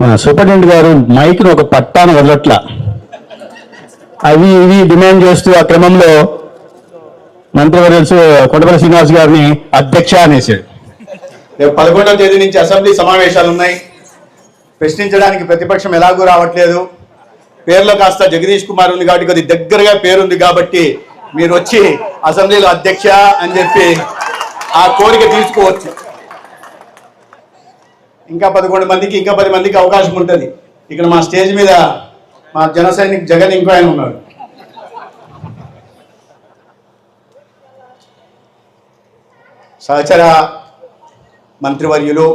Superintendent గారు మైక్ను ఒక పట్టాను వదలట్ల అవి ఇవి డిమాండ్ చేస్తూ ఆ క్రమంలో మంత్రివర్యులు కొండపల్లి శ్రీనివాస్ గారిని అధ్యక్ష అనేసాడు. రేపు 11వ తేదీ నుంచి అసెంబ్లీ సమావేశాలు ఉన్నాయి. ప్రశ్నించడానికి ప్రతిపక్షం ఎలాగూ రావట్లేదు. పేర్లో కాస్త జగదీష్ కుమార్ ఉంది కాబట్టి కొద్ది దగ్గరగా పేరుంది కాబట్టి మీరు వచ్చి అసెంబ్లీలో అధ్యక్ష అని చెప్పి ఆ కోరిక తీసుకోవచ్చు. ఇంకా 11 మందికి ఇంకా 10 మందికి అవకాశం ఉంటుంది. ఇక్కడ మా స్టేజ్ మీద మా జన సైనిక్ జగన్ ఇంకో ఆయన ఉన్నాడు. సహచర మంత్రివర్యులు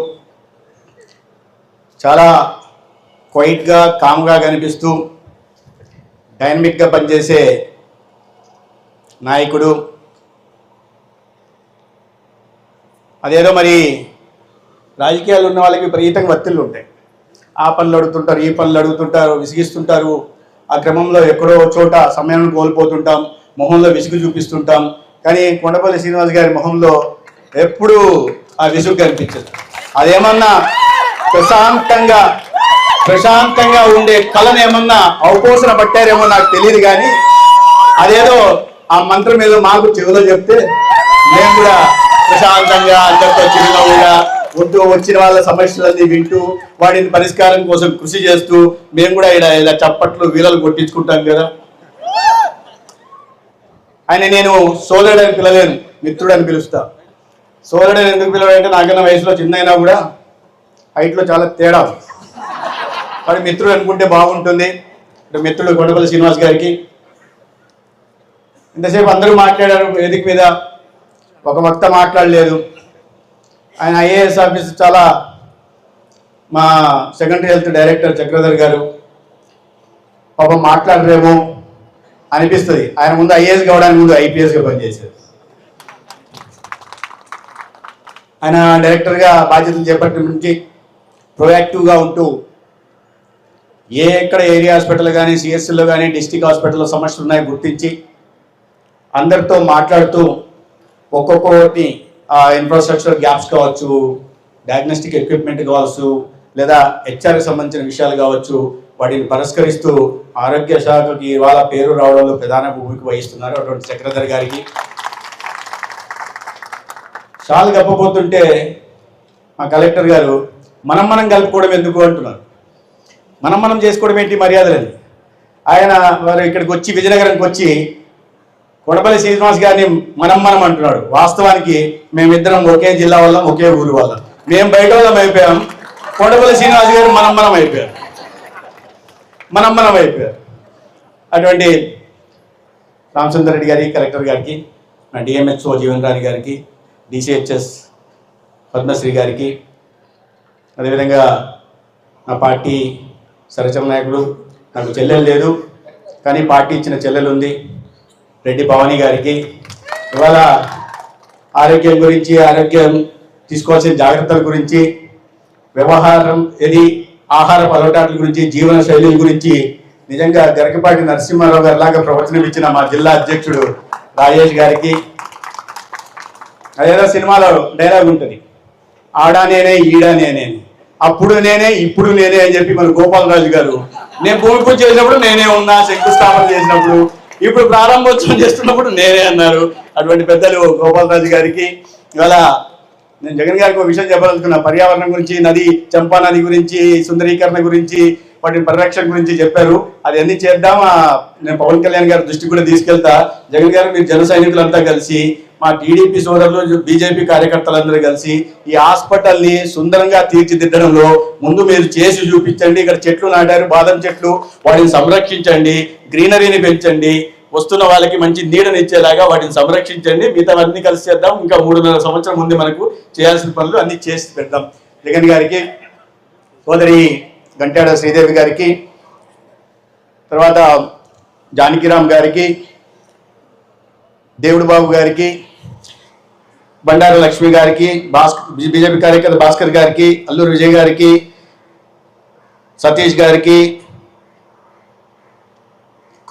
చాలా క్వైట్గా కామ్గా కనిపిస్తూ డైనమిక్గా పనిచేసే నాయకుడు. అదేదో మరి రాజకీయాలు ఉన్న వాళ్ళకి విపరీతంగా ఒత్తిళ్ళు ఉంటాయి. ఆ పనులు అడుగుతుంటారు, ఈ పనులు అడుగుతుంటారు, విసిగిస్తుంటారు. ఆ క్రమంలో ఎక్కడో చోట సమయాన్ని కోల్పోతుంటాం, మొహంలో విసుగు చూపిస్తుంటాం. కానీ కొండపల్లి శ్రీనివాస్ గారి మొహంలో ఎప్పుడూ ఆ విసుగు కనిపించదు. అదేమన్నా ప్రశాంతంగా ఉండే కళను ఏమన్నా అవపోసన పట్టారేమో నాకు తెలియదు. కానీ అదేదో ఆ మంత్రం ఏదో మాకు చెవిలో చెప్తే మేము కూడా ప్రశాంతంగా అందరితో చిరునవ్వుగా ఉంటూ వచ్చిన వాళ్ళ సమస్యలన్నీ వింటూ వాటిని పరిష్కారం కోసం కృషి చేస్తూ మేము కూడా ఇలా చప్పట్లు వీలలు కొట్టించుకుంటాం కదా. ఆయన నేను సోదరుడని పిలలేను, మిత్రుడని పిలుస్తా. సోదరుడని ఎందుకు పిలవాలంటే నాకన్నా వయసులో చిన్న అయినా కూడా హైట్లో చాలా తేడా. మరి మిత్రుడు అనుకుంటే బాగుంటుంది. మిత్రుడు కొండపల్లి శ్రీనివాస్ గారికి ఇంతసేపు అందరూ మాట్లాడారు వేదిక మీద, ఒక వక్త మాట్లాడలేదు. ఆయన ఐఏఎస్ ఆఫీసర్, చాలా మా సెకండరీ హెల్త్ డైరెక్టర్ చక్రధర్ గారు పాపం మాట్లాడరేమో అనిపిస్తుంది. ఆయన ముందు ఐఏఎస్ కావడానికి ముందు ఐపీఎస్గా పనిచేశారు. ఆయన డైరెక్టర్గా బాధ్యతలు చేపట్టిన నుంచి ప్రొయాక్టివ్గా ఉంటూ ఎక్కడ ఏరియా హాస్పిటల్ కానీ సిఎస్సిలో కానీ డిస్టిక్ హాస్పిటల్లో సమస్యలు ఉన్నాయో గుర్తించి అందరితో మాట్లాడుతూ ఒక్కొక్కటి ఇన్ఫ్రాస్ట్రక్చర్ గ్యాప్స్ కావచ్చు, డయాగ్నోస్టిక్ ఎక్విప్మెంట్ కావచ్చు, లేదా హెచ్ఆర్కి సంబంధించిన విషయాలు కావచ్చు, వాటిని పరిష్కరిస్తూ ఆరోగ్య శాఖకి ఇవాళ పేరు రావడంలో ప్రధాన భూమిక వహిస్తున్నారు అటువంటి సెక్రటరీ గారికి. షాలు కప్పబోతుంటే మా కలెక్టర్ గారు మనం కలుపుకోవడం ఎందుకు అంటున్నారు. మనం చేసుకోవడం ఏంటి మర్యాదలని. ఆయన వారు ఇక్కడికి వచ్చి విజయనగరంకి వచ్చి కొండపల్లి శ్రీనివాస్ గారిని మనం అంటున్నాడు. వాస్తవానికి మేమిద్దరం ఒకే జిల్లా వాళ్ళం, ఒకే ఊరు వాళ్ళం. మేము బయట వాళ్ళం అయిపోయాం, కొండపల్లి శ్రీనివాస్ గారు మనం అయిపోయారు. అటువంటి రామచంద్ర రెడ్డి గారికి, కలెక్టర్ గారికి, నా డిఎంహెచ్ఓ జీవన్ రాణి గారికి, డిసిహెచ్ఎస్ పద్మశ్రీ గారికి, అదేవిధంగా నా పార్టీ సరచర నాయకుడు, నాకు చెల్లెలు లేదు కానీ పార్టీ ఇచ్చిన చెల్లెలు ఉంది, రెడ్డి భవానీ గారికి, ఇవాళ ఆరోగ్యం గురించి, ఆరోగ్యం తీసుకోవాల్సిన జాగ్రత్తల గురించి, వ్యవహారం ఆహారపు అలవాట్ల గురించి, జీవన శైలి గురించి నిజంగా గరికపాటి నరసింహారావు గారి లాగా ప్రవచనం ఇచ్చిన మా జిల్లా అధ్యక్షుడు రాజేష్ గారికి. అదేదో సినిమాలో డైలాగ్ ఉంటుంది, ఆడా నేనే ఈడా నేనే, అప్పుడు నేనే ఇప్పుడు నేనే అని చెప్పి మన గోపాలరాజు గారు నేను భూమి పూజ చేసినప్పుడు నేనే ఉన్నా, శంకుస్థాపన చేసినప్పుడు, ఇప్పుడు ప్రారంభోత్సవం చేస్తున్నప్పుడు నేనే అన్నారు. అటువంటి పెద్దలు గోపాలరాజు గారికి. ఇవాళ నేను జగన్ గారికి ఒక విషయం చెప్పాలనుకున్నా. పర్యావరణం గురించి, చంపా నది గురించి, సుందరీకరణ గురించి, వాటి పరిరక్షణ గురించి చెప్పారు. అది అన్ని చేద్దాం. నేను పవన్ కళ్యాణ్ గారి దృష్టి కూడా తీసుకెళ్తా. జగన్ గారు మీరు జన సైనికులంతా కలిసి, మా టీడీపీ సోదరులు, బీజేపీ కార్యకర్తలందరూ కలిసి ఈ హాస్పిటల్ని సుందరంగా తీర్చిదిద్దడంలో ముందు మీరు చేసి చూపించండి. ఇక్కడ చెట్లు నాటారు, బాదం చెట్లు, వాటిని సంరక్షించండి, గ్రీనరీని పెంచండి, వస్తున్న వాళ్ళకి మంచి నీడనిచ్చేలాగా వాటిని సంరక్షించండి. మిగతావన్నీ కలిసి చేద్దాం. ఇంకా 3.5 సంవత్సరం ముందు మనకు చేయాల్సిన పనులు అన్ని చేసి పెడదాం. జగన్ గారికి, సోదరి గంట్యాడ శ్రీదేవి గారికి, తర్వాత జానకిరామ్ గారికి, దేవుడు బాబు గారికి, బండారు లక్ష్మి గారికి, బీజేపీ కార్యకర్త భాస్కర్ గారికి, అల్లూరు విజయ్ గారికి, సతీష్ గారికి,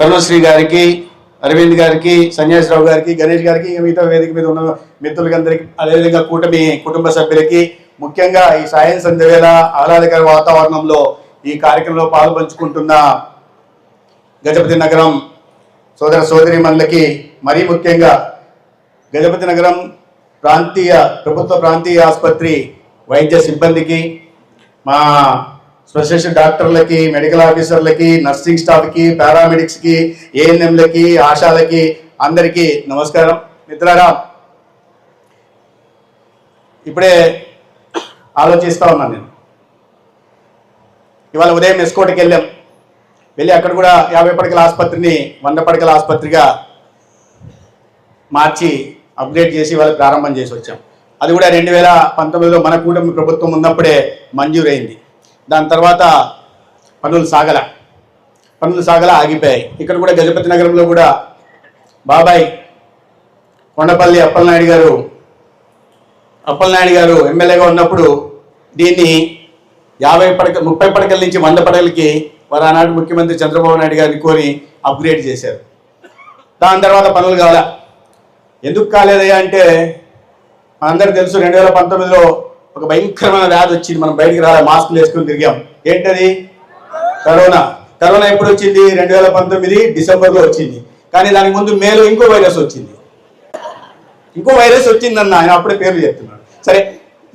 కరుణశ్రీ గారికి, అరవింద్ గారికి, సన్యాసరావు గారికి, గణేష్ గారికి, మిగతా వేదిక మీద ఉన్న మిత్రులకందరికీ, అదేవిధంగా కూటమి కుటుంబ సభ్యులకి, ముఖ్యంగా ఈ సాయం సంధ్య వేళ ఆహ్లాదకర వాతావరణంలో ఈ కార్యక్రమంలో పాల్పంచుకుంటున్న గజపతి నగరం సోదర సోదరీమణులకి, మరీ ముఖ్యంగా గజపతి నగరం ప్రభుత్వ ప్రాంతీయ ఆసుపత్రి వైద్య సిబ్బందికి, మా స్పెషలిస్ట్ డాక్టర్లకి, మెడికల్ ఆఫీసర్లకి, నర్సింగ్ స్టాఫ్కి, పారామెడిక్స్కి, ఏఎన్ఎంలకి, ఆశాలకి అందరికీ నమస్కారం. మిత్రులారా, ఇప్పుడే ఆలోచిస్తూ ఉన్నాను నేను. ఇవాళ ఉదయం ఎస్కోట్కి వెళ్ళి అక్కడ కూడా 50 పడకల ఆసుపత్రిని 100 పడకల ఆసుపత్రిగా మార్చి అప్గ్రేడ్ చేసి వాళ్ళు ప్రారంభం చేసి వచ్చాం. అది కూడా 2019లో మన కూటమి ప్రభుత్వం ఉన్నప్పుడే మంజూరైంది. దాని తర్వాత పనులు సాగల ఆగిపోయాయి. ఇక్కడ కూడా గజపతి నగరంలో కూడా బాబాయ్ కొండపల్లి అప్పలనాయుడు గారు ఎమ్మెల్యేగా ఉన్నప్పుడు దీన్ని 30 పడకల నుంచి 100 పడకలకి వారు ఆనాడు ముఖ్యమంత్రి చంద్రబాబు నాయుడు గారిని కోరి అప్గ్రేడ్ చేశారు. దాని తర్వాత పనులు కావాలా. ఎందుకు కాలేదయ్యా అంటే మనందరికీ తెలుసు, 2019లో ఒక భయంకరమైన వ్యాధి వచ్చింది. మనం బయటికి రాలే, మాస్కులు వేసుకుని తిరిగాం. ఏంటది? కరోనా ఎప్పుడు వచ్చింది? 2019 డిసెంబర్లో వచ్చింది. కానీ దానికి ముందు మేలో ఇంకో వైరస్ వచ్చిందన్న ఆయన అప్పుడే పేర్లు చెప్తున్నాడు. సరే,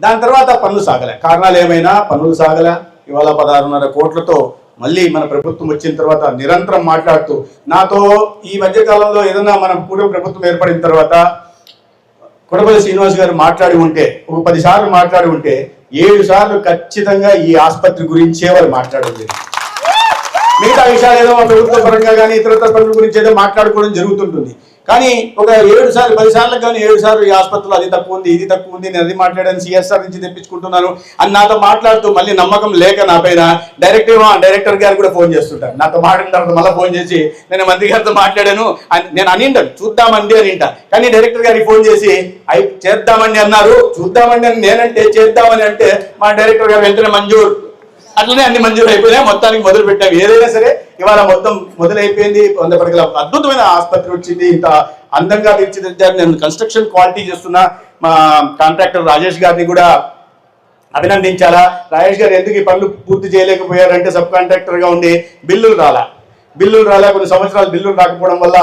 దాని తర్వాత పనులు సాగలే. కారణాలు ఏమైనా పనులు సాగలే. ఇవాళ 16.5 కోట్లతో మళ్ళీ మన ప్రభుత్వం వచ్చిన తర్వాత నిరంతరం మాట్లాడుతూ, నాతో ఈ మధ్యకాలంలో ఏదన్నా మన కూటమి ప్రభుత్వం ఏర్పడిన తర్వాత కొడపల్లి శ్రీనివాస్ గారు మాట్లాడి ఉంటే, ఒక 10 సార్లు మాట్లాడి ఉంటే 7 సార్లు ఖచ్చితంగా ఈ ఆసుపత్రి గురించే వాళ్ళు మాట్లాడలేదు. మిగతా విషయాలు ఏదో ప్రభుత్వ పరంగా కానీ ఇతరత్ర పనుల గురించి ఏదో మాట్లాడుకోవడం జరుగుతుంటుంది. కానీ ఒక 7 సార్లు 10 సార్లకు కానీ 7 సార్లు ఈ ఆసుపత్రిలో అది తక్కువ ఉంది, ఇది తక్కువ ఉంది, నేను అది మాట్లాడాను, సిఎస్ఆర్ నుంచి తెప్పించుకుంటున్నాను అని నాతో మాట్లాడుతూ మళ్ళీ నమ్మకం లేక నా పైన డైరెక్టర్ గారు కూడా ఫోన్ చేస్తుంటారు. నాతో మాట్లాడిన తర్వాత మళ్ళీ ఫోన్ చేసి, నేను మంత్రి గారితో మాట్లాడాను నేను అనింటాను, చూద్దామండి అని అంట. కానీ డైరెక్టర్ గారికి ఫోన్ చేసి చేద్దామండి అన్నారు, చూద్దామండి అని నేనంటే చేద్దామని అంటే మా డైరెక్టర్ గారు వెంటనే మంజూరు, అట్లనే అన్ని మంజూరు అయిపోయినాయి. మొత్తానికి మొదలు పెట్టాం. ఏదైనా సరే ఇవాళ మొత్తం మొదలైపోయింది. 100 పడకల అద్భుతమైన ఆసుపత్రి వచ్చింది. ఇంత అందంగా తీర్చిదిద్దారు. నేను కన్స్ట్రక్షన్ క్వాలిటీ చేస్తున్న మా కాంట్రాక్టర్ రాజేష్ గారిని కూడా అభినందించాలా. రాజేష్ గారు ఎందుకు ఈ పనులు పూర్తి చేయలేకపోయారంటే, సబ్ కాంట్రాక్టర్గా ఉండి బిల్లులు రాలా, కొన్ని సంవత్సరాలు బిల్లులు రాకపోవడం వల్ల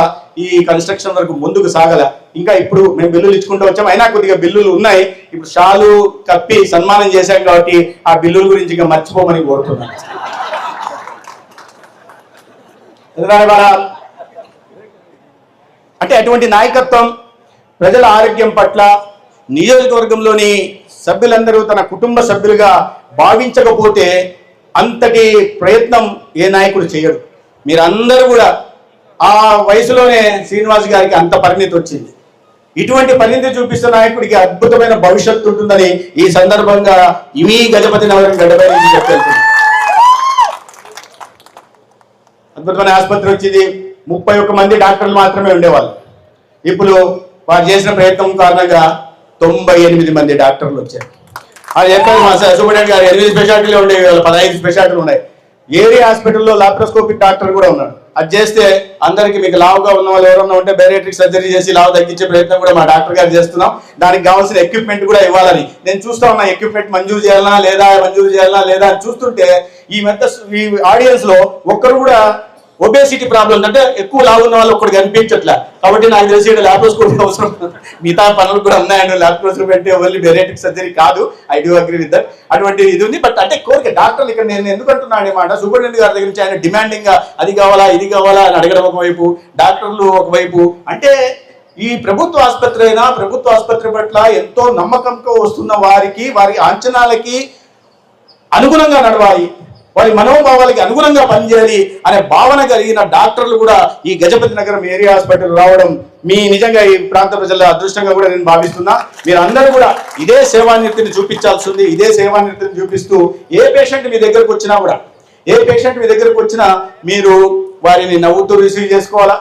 ఈ కన్స్ట్రక్షన్ వరకు ముందుకు సాగల. ఇంకా ఇప్పుడు మేము బిల్లులు ఇచ్చుకుంటూ వచ్చాం. అయినా కొద్దిగా బిల్లులు ఉన్నాయి. ఇప్పుడు షాలు కప్పి సన్మానం చేశాం కాబట్టి ఆ బిల్లుల గురించి ఇంకా మర్చిపోమని కోరుతున్నాను. అంటే అటువంటి నాయకత్వం, ప్రజల ఆరోగ్యం పట్ల నియోజకవర్గంలోని సభ్యులందరూ తన కుటుంబ సభ్యులుగా భావించకపోతే అంతటి ప్రయత్నం ఏ నాయకుడు చేయడు. మీరందరూ కూడా ఆ వయసులోనే శ్రీనివాస్ గారికి అంత పరిణితి వచ్చింది. ఇటువంటి పరిణితి చూపిస్తున్న నాయకుడికి అద్భుతమైన భవిష్యత్తు ఉంటుందని ఈ సందర్భంగా ఇవి గజపతి నగరం గడ్డపై నుంచి చెప్తాను. అద్భుతమైన ఆసుపత్రి వచ్చింది. 31 మంది డాక్టర్లు మాత్రమే ఉండేవాళ్ళు. ఇప్పుడు వారు చేసిన ప్రయత్నం కారణంగా 98 మంది డాక్టర్లు వచ్చారు. అది చెప్పారు మా సూపరింటెండెంట్ గారు. 8 స్పెషాలిటీలు ఉండేవి, 15 స్పెషాలిటీలు ఉన్నాయి. ఏరియా హాస్పిటల్లో లాప్రోస్కోపిక్ డాక్టర్ కూడా ఉన్నాడు. అది చేస్తే అందరికి మీకు లావుగా ఉన్న వాళ్ళు ఎవరన్నా ఉంటే బేరియాట్రిక్ సర్జరీ చేసి లావు తగ్గించే ప్రయత్నం కూడా మా డాక్టర్ గారు చేస్తున్నాం. దానికి కావాల్సిన ఎక్విప్మెంట్ కూడా ఇవ్వాలని నేను చూస్తా ఉన్నా. ఎక్విప్మెంట్ మంజూరు చేయాలనా లేదా అని చూస్తుంటే ఈ ఆడియన్స్ లో ఒక్కరు కూడా ఒబేసిటీ ప్రాబ్లమ్స్ అంటే ఎక్కువ లావు ఉన్న వాళ్ళు ఒక్కడికి కనిపించట్లే. కాబట్టి నాకు తెలిసి లాప్రోస్కోపీ అవసరం, మిగతా పనులు కూడా ఉన్నాయండి. లాప్రోస్కోపీ అంటే ఓన్లీ బేరియాట్రిక్ సర్జరీ కాదు. I do agree with that. అటువంటి ఇది ఉంది. బట్ అంటే కోరిక డాక్టర్లు ఇక్కడ నేను ఎందుకు అంటున్నాను అనమాట, సూపరింటెండెంట్ గారి దగ్గర నుంచి ఆయన డిమాండింగ్ గా అది కావాలా ఇది కావాలా అని అడగడం ఒకవైపు, డాక్టర్లు ఒకవైపు. అంటే ఈ ప్రభుత్వ ఆసుపత్రి పట్ల ఎంతో నమ్మకంతో వస్తున్న వారికి, వారి అంచనాలకి అనుగుణంగా నడవాలి, వారి మనోభావాలకి అనుగుణంగా పనిచేయాలి అనే భావన కలిగిన డాక్టర్లు కూడా ఈ గజపతి నగరం ఏరియా హాస్పిటల్ రావడం మీ నిజంగా ఈ ప్రాంత ప్రజల అదృష్టంగా కూడా నేను భావిస్తున్నా. మీరు అందరూ కూడా ఇదే సేవానిరతిని చూపించాల్సి ఉంది. ఇదే సేవానిరతిని చూపిస్తూ ఏ పేషెంట్ మీ దగ్గరకు వచ్చినా మీరు వారిని నవ్వుతూ రిసీవ్ చేసుకోవాలా.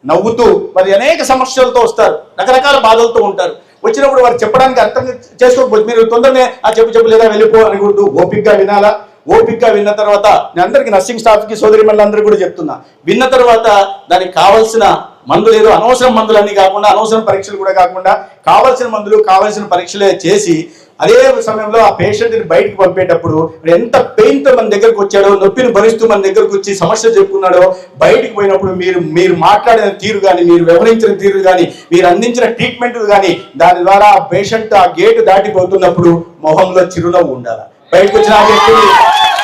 నవ్వుతూ మరి అనేక సమస్యలతో వస్తారు, రకరకాల బాధలతో ఉంటారు. వచ్చినప్పుడు వారు చెప్పడానికి అర్థం చేసుకోకపోతే మీరు తొందరనే చెప్పు లేదా వెళ్ళిపో అనకూడదు. ఓపికగా వినాలా. ఓపికగా విన్న తర్వాత నేను అందరికీ నర్సింగ్ స్టాఫ్కి సోదరిమణులందరూ కూడా చెప్తున్నా, విన్న తర్వాత దానికి కావాల్సిన మందులు ఏదో అనవసరం మందులన్నీ కాకుండా, అనవసరం పరీక్షలు కూడా కాకుండా కావాల్సిన మందులు కావాల్సిన పరీక్షలే చేసి అదే సమయంలో ఆ పేషెంట్ని బయటకు పంపేటప్పుడు ఎంత పెయిన్తో మన దగ్గరకు వచ్చాడో, నొప్పిని భరిస్తూ మన దగ్గరకు వచ్చి సమస్య చెప్పుకున్నాడో, బయటికి పోయినప్పుడు మీరు మాట్లాడిన తీరు కానీ, మీరు వ్యవహరించిన తీరు కానీ, మీరు అందించిన ట్రీట్మెంట్ కానీ, దాని ద్వారా ఆ పేషెంట్ ఆ గేటు దాటిపోతున్నప్పుడు మొహంలో చిరునవ్వు ఉండాలి. బయటకు వచ్చిన ఆ వ్యక్తిని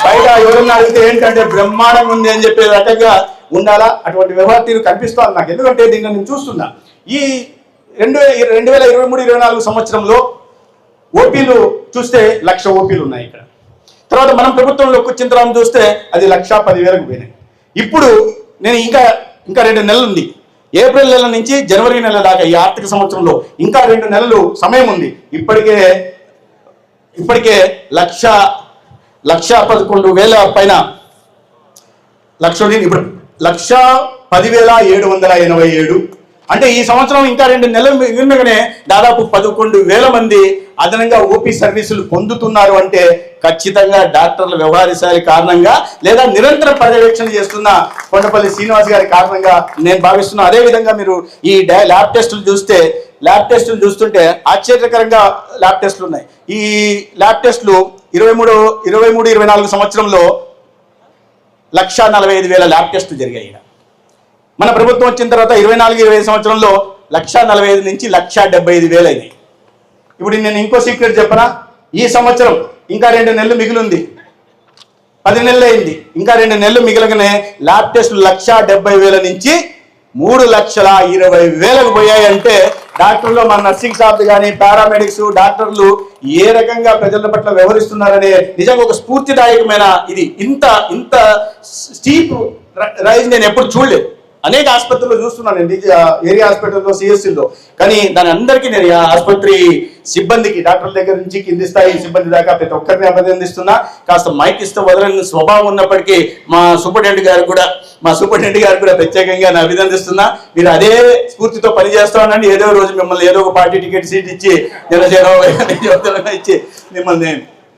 బయట ఎవరన్నా అడిగితే ఏంటంటే బ్రహ్మాండంగా ఉంది అని చెప్పే రకంగా ఉండాలా. అటువంటి వ్యవహార తీరు కనిపిస్తోంది నాకు. ఎందుకంటే దీన్ని నేను చూస్తున్నా. ఈ 2023-24 సంవత్సరంలో ఓపీలు చూస్తే 1,00,000 ఓపీలు ఉన్నాయి ఇక్కడ. తర్వాత మనం ప్రభుత్వంలోకి వచ్చిన తర్వాత చూస్తే అది 1,10,000కు పోయినాయి. ఇప్పుడు నేను ఇంకా 2 నెలలు ఉంది. ఏప్రిల్ నెల నుంచి జనవరి నెల దాకా ఈ ఆర్థిక సంవత్సరంలో ఇంకా 2 నెలలు సమయం ఉంది. ఇప్పటికే 1,11,000 పైన 1,00,000 ఇప్పుడు 1,10,787. అంటే ఈ సంవత్సరం ఇంకా 2 నెలలు మిగిలినగానే దాదాపు 11,000 మంది అదనంగా ఓపీ సర్వీసులు పొందుతున్నారు. అంటే ఖచ్చితంగా డాక్టర్ల వ్యవహారశాలి కారణంగా లేదా నిరంతర పర్యవేక్షణ చేస్తున్న కొండపల్లి శ్రీనివాస్ గారి కారణంగా నేను భావిస్తున్నా. అదేవిధంగా మీరు ఈ ల్యాబ్ టెస్టులు చూస్తుంటే ఆశ్చర్యకరంగా ల్యాబ్ టెస్టులు ఉన్నాయి. ఈ ల్యాబ్ టెస్టులు 23-24 సంవత్సరంలో 1,45,000 ల్యాబ్ టెస్టులు జరిగాయి. మన ప్రభుత్వం వచ్చిన తర్వాత 24-25 సంవత్సరంలో 1,45,000 నుంచి 1,75,000 అయింది. ఇప్పుడు నేను ఇంకో సీక్రెట్ చెప్పనా? ఈ సంవత్సరం ఇంకా 2 నెలలు మిగిలింది. 10 నెలలు అయింది. ఇంకా 2 నెలలు మిగిలగానే ల్యాబ్ టెస్టులు 1,70,000 నుంచి 3,20,000కు పోయాయంటే డాక్టర్లు, మన నర్సింగ్ స్టాఫ్ కానీ, పారామెడిక్స్, డాక్టర్లు ఏ రకంగా ప్రజల పట్ల వ్యవహరిస్తున్నారనే నిజంగా ఒక స్ఫూర్తిదాయకమైన ఇది. ఇంత స్టీప్ రైజ్ నేను ఎప్పుడు చూడలేదు. అనేక ఆసుపత్రుల్లో చూస్తున్నాను, ఏరియా హాస్పిటల్లో, సిఎస్సిలో. కానీ దాని అందరికీ నేను ఆసుపత్రి సిబ్బందికి, డాక్టర్ల దగ్గర నుంచి కింది స్థాయి సిబ్బంది దాకా ప్రతి ఒక్కరిని అభినందిస్తున్నా. కాస్త మైక్ ఇస్తే వదలని స్వభావం ఉన్నప్పటికీ మా సూపరింటెండెంట్ గారు కూడా ప్రత్యేకంగా నేను అభినందిస్తున్నా. మీరు అదే స్ఫూర్తితో పనిచేస్తామనండి. ఏదో రోజు మిమ్మల్ని ఏదో ఒక పార్టీ టికెట్ సీట్ ఇచ్చి ఇచ్చి మిమ్మల్ని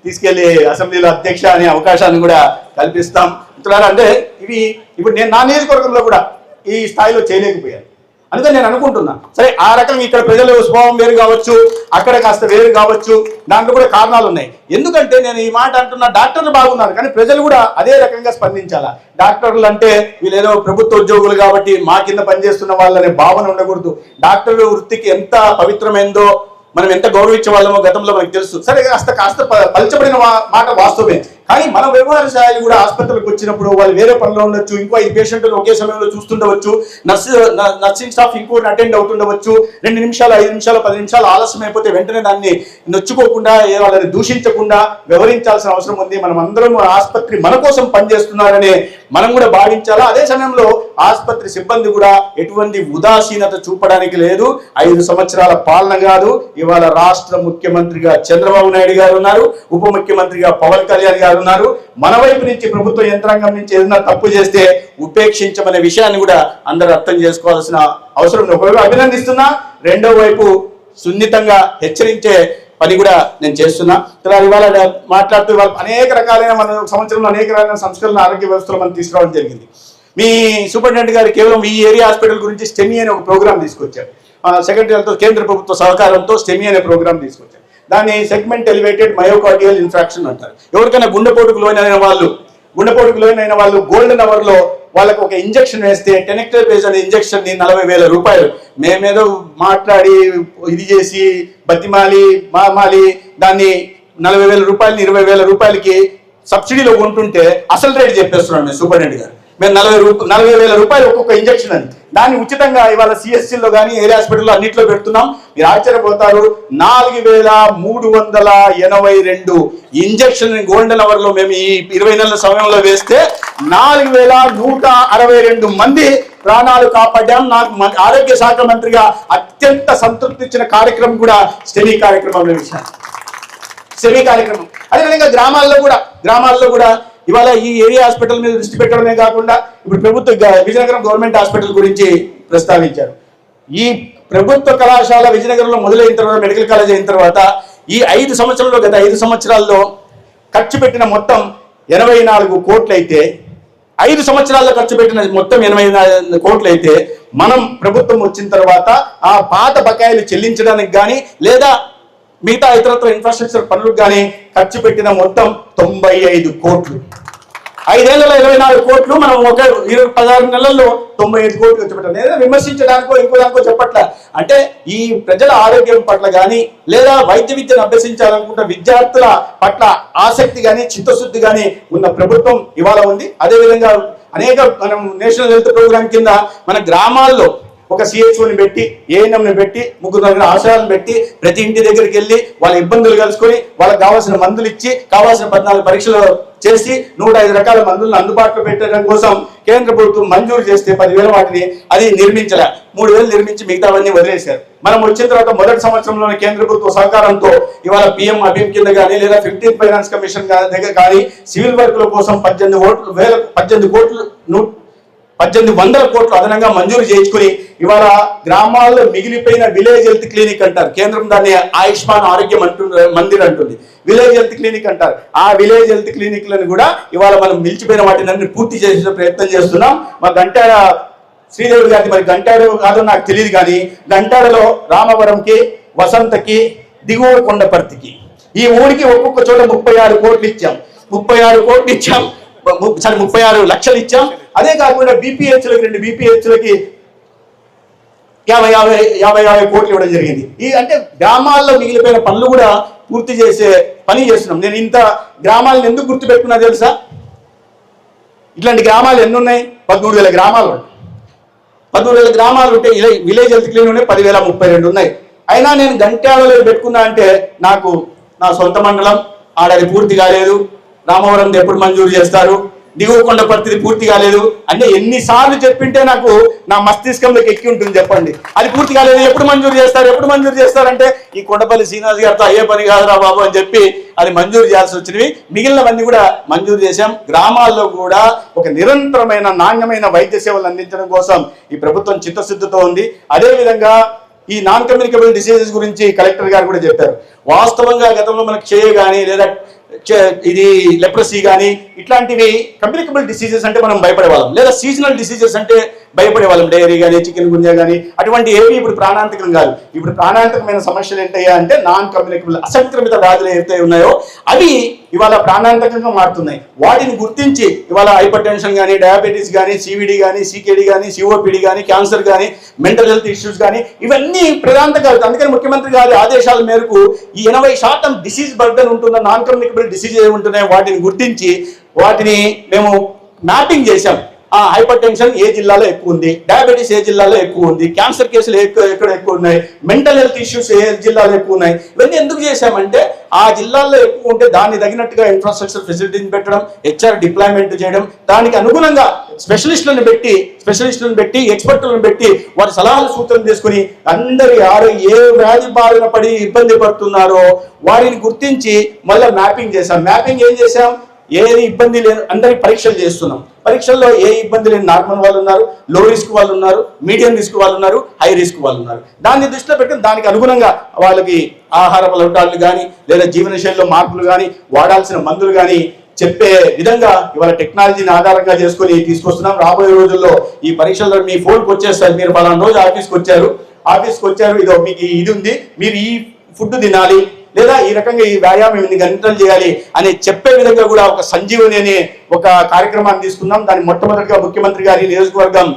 తీసుకెళ్లి అసెంబ్లీలో అధ్యక్ష అనే అవకాశాన్ని కూడా కల్పిస్తాం. అంటే ఇప్పుడు నేను నా నియోజకవర్గంలో కూడా ఈ స్థాయిలో చేయలేకపోయాను. అందుకని నేను అనుకుంటున్నా, సరే ఆ రకంగా ఇక్కడ ప్రజల స్వభావం వేరు కావచ్చు, అక్కడ కాస్త వేరు కావచ్చు, దాంట్లో కూడా కారణాలు ఉన్నాయి. ఎందుకంటే నేను ఈ మాట అంటున్నా, డాక్టర్లు బాగున్నారు కానీ ప్రజలు కూడా అదే రకంగా స్పందించాలా. డాక్టర్లు అంటే వీళ్ళు ఏదో ప్రభుత్వ ఉద్యోగులు కాబట్టి మా కింద పనిచేస్తున్న వాళ్ళనే భావన ఉండకూడదు. డాక్టర్ వృత్తికి ఎంత పవిత్రమైందో, మనం ఎంత గౌరవించే వాళ్ళమో గతంలో మనకు తెలుసు. సరే కాస్త పలచబడిన మాట వాస్తవమే. కానీ మన వ్యవహారశాలి కూడా ఆసుపత్రులకు వచ్చినప్పుడు వాళ్ళు వేరే పనిలో ఉండొచ్చు, ఇంకో 5 పేషెంట్లు ఒకే సమయంలో చూస్తుండవచ్చు, నర్సింగ్ స్టాఫ్ ఇంకోటి అటెండ్ అవుతుండవచ్చు. 2 నిమిషాలు, 5 నిమిషాలు, 10 నిమిషాలు ఆలస్యం అయిపోతే వెంటనే దాన్ని నొచ్చుకోకుండా, వాళ్ళని దూషించకుండా వ్యవహరించాల్సిన అవసరం ఉంది. మనం అందరం ఆసుపత్రి మన కోసం పనిచేస్తున్నారనే మనం కూడా భావించాలా. అదే సమయంలో ఆసుపత్రి సిబ్బంది కూడా ఎటువంటి ఉదాసీనత చూపడానికి లేదు. 5 సంవత్సరాల పాలన కాదు, ఇవాళ రాష్ట్ర ముఖ్యమంత్రిగా చంద్రబాబు నాయుడు గారు ఉన్నారు, ఉప ముఖ్యమంత్రిగా పవన్ కళ్యాణ్ గారు ఉన్నారు. మన వైపు నుంచి ప్రభుత్వ యంత్రాంగం నుంచి ఏదైనా తప్పు చేస్తే ఉపేక్షించమనే విషయాన్ని కూడా అందరూ అర్థం చేసుకోవాల్సిన అవసరం ఉంది. ఒకవైపు అభినందిస్తున్నా, రెండో వైపు సున్నితంగా హెచ్చరించే పని కూడా నేను చేస్తున్నా. ఇవాళ మాట్లాడుతూ అనేక రకాలైన మన సంవత్సరంలో అనేక రకాలైన సంస్కరణ ఆరోగ్య వ్యవస్థలో మనం తీసుకురావడం జరిగింది. మీ సూపరింటెండెంట్ గారు కేవలం ఈ ఏరియా హాస్పిటల్ గురించి స్టెమీ అనే ఒక ప్రోగ్రామ్ తీసుకొచ్చారు. సెక్రటరీలతో కేంద్ర ప్రభుత్వ సహకారంతో స్టెమీ అనే ప్రోగ్రామ్ తీసుకొచ్చారు. దాన్ని సెగ్మెంట్ ఎలివేటెడ్ మయోకార్డియల్ ఇన్ఫ్రాక్షన్ అంటారు. ఎవరికైనా గుండెపోటుకు లోనైన వాళ్ళు గోల్డెన్ అవర్ లో వాళ్ళకు ఒక ఇంజక్షన్ వేస్తే టెనెక్టోఫేజ్ అనే ఇంజక్షన్ ని 40,000 రూపాయలు మేమేదో మాట్లాడి ఇది చేసి బతిమాలి దాన్ని 40,000 రూపాయలని 20,000 రూపాయలకి సబ్సిడీలో కొంటుంటే అసలు రేట్ చెప్పేస్తున్నాడు మేము సూపరింటెండెంట్ గారు. మేము 40,000 రూపాయలు ఒక్కొక్క ఇంజక్షన్ అని దాన్ని ఉచితంగా ఇవాళ సిఎస్సిలో కానీ ఏరియా హాస్పిటల్లో అన్నింటిలో పెడుతున్నాం. మీరు ఆశ్చర్యపోతారు, 4,382 ఇంజక్షన్ గోల్డెన్ అవర్ లో మేము ఈ 20 నెలల సమయంలో వేస్తే 4,162 మంది ప్రాణాలు కాపాడాం. నాకు ఆరోగ్య శాఖ మంత్రిగా అత్యంత సంతృప్తి ఇచ్చిన కార్యక్రమం కూడా స్టెమీ కార్యక్రమం. అదేవిధంగా గ్రామాల్లో కూడా ఇవాళ ఈ ఏరియా హాస్పిటల్ మీద దృష్టి పెట్టడమే కాకుండా ఇప్పుడు ప్రభుత్వ విజయనగరం గవర్నమెంట్ హాస్పిటల్ గురించి ప్రస్తావించారు. ఈ ప్రభుత్వ కళాశాల విజయనగరంలో మొదలైన తర్వాత, మెడికల్ కాలేజ్ అయిన తర్వాత ఈ 5 సంవత్సరాల్లో, గత 5 సంవత్సరాల్లో ఖర్చు పెట్టిన మొత్తం 84 కోట్లు అయితే, 5 సంవత్సరాల్లో ఖర్చు పెట్టిన మొత్తం 84 కోట్లు అయితే, మనం ప్రభుత్వం వచ్చిన తర్వాత ఆ పాత బకాయిలు చెల్లించడానికి కానీ లేదా మిగతా ఇతరత్ర ఇన్ఫ్రాస్ట్రక్చర్ పనులకు కానీ ఖర్చు పెట్టిన మొత్తం 95 కోట్లు. 5 ఏళ్లలో 24 కోట్లు, మనం ఒక 16 నెలల్లో 95 కోట్లు ఖర్చు పెట్టాలి. లేదా విమర్శించడానికో ఇంకో దానికో చెప్పట్ల. అంటే ఈ ప్రజల ఆరోగ్యం పట్ల కానీ లేదా వైద్య విద్యను అభ్యసించాలనుకుంటే విద్యార్థుల పట్ల ఆసక్తి కానీ చిత్తశుద్ధి కానీ ఉన్న ప్రభుత్వం ఇవాళ ఉంది. అదేవిధంగా అనేక మనం నేషనల్ హెల్త్ ప్రోగ్రామ్ కింద మన గ్రామాల్లో ఒక CHOని పెట్టి ANMని పెట్టి 3 ఆశయాలను పెట్టి ప్రతి ఇంటి దగ్గరికి వెళ్ళి వాళ్ళ ఇబ్బందులు కలుసుకొని వాళ్ళకి కావాల్సిన మందులు ఇచ్చి కావాల్సిన 14 పరీక్షలు చేసి 105 రకాల మందులను అందుబాటులో పెట్టడం కోసం కేంద్ర ప్రభుత్వం మంజూరు చేస్తే 10,000 వాటిని అది నిర్మించలే. 3,000 నిర్మించి మిగతావన్నీ వదిలేశారు. మనం వచ్చిన తర్వాత మొదటి సంవత్సరంలోనే కేంద్ర ప్రభుత్వ సహకారంతో ఇవాళ PM అభిమ్ కింద కానీ లేదా 15th ఫైనాన్స్ కమిషన్ దగ్గర కానీ సివిల్ వర్కుల కోసం 18 కోట్లు అదనంగా మంజూరు చేయించుకుని ఇవాళ గ్రామాల్లో మిగిలిపోయిన విలేజ్ హెల్త్ క్లినిక్ అంటారు. కేంద్రం దాన్ని ఆయుష్మాన్ ఆరోగ్య మందిర్ అంటుంది. విలేజ్ హెల్త్ క్లినిక్ అంటారు. ఆ విలేజ్ హెల్త్ క్లినిక్లను కూడా ఇవాళ మనం నిలిచిపోయిన వాటిని పూర్తి చేసే ప్రయత్నం చేస్తున్నాం. మా గంటాడ శ్రీదేవి గారి మరి గంటాడు కాదో నాకు తెలియదు కానీ గంటాడలో రామవరంకి, వసంతకి, దిగువ కొండపర్తికి ఈ ఊరికి ఒక్కొక్క చోట 36 కోట్లు ఇచ్చాం. 36 లక్షలు ఇచ్చాం. అదే కాకుండా BPHలకి 2 BPHలకి 50 కోట్లు ఇవ్వడం జరిగింది. ఈ అంటే గ్రామాల్లో మిగిలిపోయిన పనులు కూడా పూర్తి చేసే పని చేస్తున్నాం. నేను ఇంత గ్రామాలను ఎందుకు గుర్తుపెట్టుకున్నా తెలుసా? ఇట్లాంటి గ్రామాలు ఎన్ని ఉన్నాయి? 13,000 గ్రామాలు. 13,000 గ్రామాలు ఉంటే విలేజ్ హెల్త్ క్లినిక్ ఉన్నాయి 10,032 ఉన్నాయి. అయినా నేను గంట్యాలలో పెట్టుకున్నా అంటే నాకు నా సొంత మండలం ఆడది పూర్తి కాలేదు, రామవరం ఎప్పుడు మంజూరు చేస్తారు, దిగువ కొండపర్తిది పూర్తి కాలేదు అంటే ఎన్నిసార్లు చెప్పింటే నాకు నా మస్తిష్కంలోకి ఎక్కి ఉంటుంది చెప్పండి. అది పూర్తి కాలేదు, ఎప్పుడు మంజూరు చేస్తారంటే ఈ కొండపల్లి శ్రీనివాస్ గారితో అయ్యే పని కాదురా బాబు అని చెప్పి అది మంజూరు చేయాల్సి వచ్చినవి. మిగిలినవన్నీ కూడా మంజూరు చేశాం. గ్రామాల్లో కూడా ఒక నిరంతరమైన నాణ్యమైన వైద్య సేవలు అందించడం కోసం ఈ ప్రభుత్వం చిత్తశుద్ధితో ఉంది. అదేవిధంగా ఈ నాన్ కమ్యూనికబుల్ డిసీజెస్ గురించి కలెక్టర్ గారు కూడా చెప్పారు. వాస్తవంగా గతంలో మనకు కానీ లేదా ఇది లెప్రసీ కానీ ఇట్లాంటివి కమ్యూనికబుల్ డిసీజెస్ అంటే మనం భయపడేవాళ్ళం, లేదా సీజనల్ డిసీజెస్ అంటే భయపడేవాళ్ళం. డైరీ కానీ, చికెన్ గున్యా కానీ అటువంటి ఏవి ఇప్పుడు ప్రాణాంతకం కాదు. ఇప్పుడు ప్రాణాంతకమైన సమస్యలు ఏంటయ్యా అంటే నాన్ కమ్యూనికబుల్ అసంక్రమిత వ్యాధులు ఏవైతే ఉన్నాయో అవి ఇవాళ ప్రాణాంతకంగా మారుతున్నాయి. వాటిని గుర్తించి ఇవాళ హైపర్ టెన్షన్ కానీ, డయాబెటీస్ కానీ, CVD కానీ, CKD కానీ, COPD కానీ, క్యాన్సర్ కానీ, మెంటల్ హెల్త్ ఇష్యూస్ కానీ ఇవన్నీ ప్రధానంగా. అందుకని ముఖ్యమంత్రి గారి ఆదేశాల మేరకు ఈ 80% డిసీజ్ బర్డన్ ఉంటున్న నాన్ కమ్యూనికబుల్ డిసీజ్ ఏమి ఉంటున్నాయో వాటిని గుర్తించి వాటిని మేము మ్యాపింగ్ చేశాం. హైపర్ టెన్షన్ ఏ జిల్లాలో ఎక్కువ ఉంది, డయాబెటీస్ ఏ జిల్లాలో ఎక్కువ ఉంది, క్యాన్సర్ కేసులు ఎక్కడ ఎక్కువ ఉన్నాయి, మెంటల్ హెల్త్ ఇష్యూస్ ఏ జిల్లాలో ఎక్కువ ఉన్నాయి. ఇవన్నీ ఎందుకు చేశామంటే ఆ జిల్లాల్లో ఎక్కువ ఉంటే దాన్ని తగినట్టుగా ఇన్ఫ్రాస్ట్రక్చర్ ఫెసిలిటీని పెట్టడం, HR డిప్లాయ్మెంట్ చేయడం, దానికి అనుగుణంగా స్పెషలిస్టులను పెట్టి ఎక్స్పర్టులను పెట్టి వారి సలహాలు సూచనలు తీసుకుని అందరి ఏ వ్యాధి బారిన పడి ఇబ్బంది పడుతున్నారో వారిని గుర్తించి మళ్ళీ మ్యాపింగ్ చేశాం. మ్యాపింగ్ ఏం చేశాం? ఏది ఇబ్బంది లేని అందరికి పరీక్షలు చేస్తున్నాం. పరీక్షల్లో ఏ ఇబ్బంది లేని నార్మల్ వాళ్ళు ఉన్నారు, లో రిస్క్ వాళ్ళు ఉన్నారు, మీడియం రిస్క్ వాళ్ళు ఉన్నారు, హై రిస్క్ వాళ్ళు ఉన్నారు. దాన్ని దృష్టిలో పెట్టుకుని దానికి అనుగుణంగా వాళ్ళకి ఆహార అలవాట్లు కానీ లేదా జీవనశైలిలో మార్పులు కానీ వాడాల్సిన మందులు కానీ చెప్పే విధంగా ఇవాళ టెక్నాలజీని ఆధారంగా చేసుకుని తీసుకొస్తున్నాం. రాబోయే రోజుల్లో ఈ పరీక్షల్లో మీ ఫోన్కి వచ్చేస్తారు. మీరు పలానా రోజు ఆఫీస్కి వచ్చారు ఇదో మీకు ఇది ఉంది, మీరు ఈ ఫుడ్ తినాలి లేదా ఈ రకంగా ఈ వ్యాయామం ఇన్ని గంటలు చేయాలి అని చెప్పే విధంగా కూడా ఒక సంజీవని అనే ఒక కార్యక్రమాన్ని తీసుకున్నాం. దాన్ని మొట్టమొదటిగా ముఖ్యమంత్రి గారి నియోజకవర్గం